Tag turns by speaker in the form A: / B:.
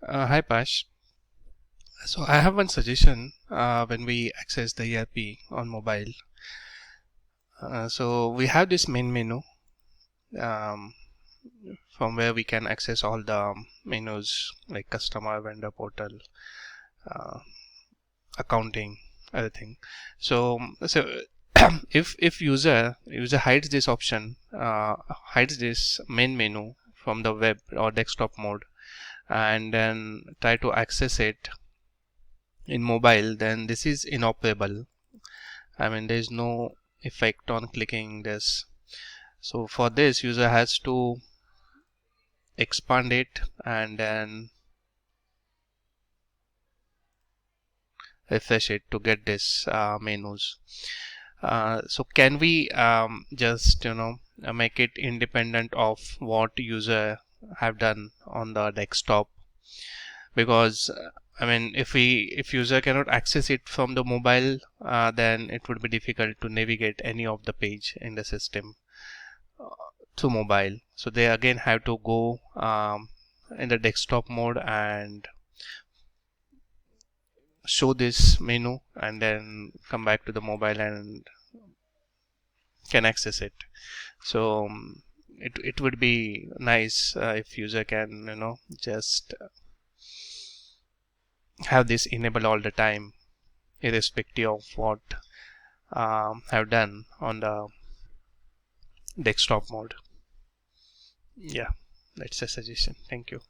A: Hi Pash. So I have one suggestion when we access the ERP on mobile. So we have this main menu um, from where we can access all the menus like customer, vendor portal, uh, accounting, everything. So if user hides this option, hides this main menu from the web or desktop mode, and then try to access it in mobile, then this is inoperable. I mean, there is no effect on clicking this. So for this, user has to expand it and then refresh it to get this menus. So can we just make it independent of what user have done on the desktop? Because I mean, if user cannot access it from the mobile, then it would be difficult to navigate any of the page in the system to mobile. So they again have to go in the desktop mode and show this menu and then come back to the mobile and can access it. So it would be nice if user can just have this enabled all the time, irrespective of what have done on the desktop mode. Yeah, that's a suggestion. Thank you.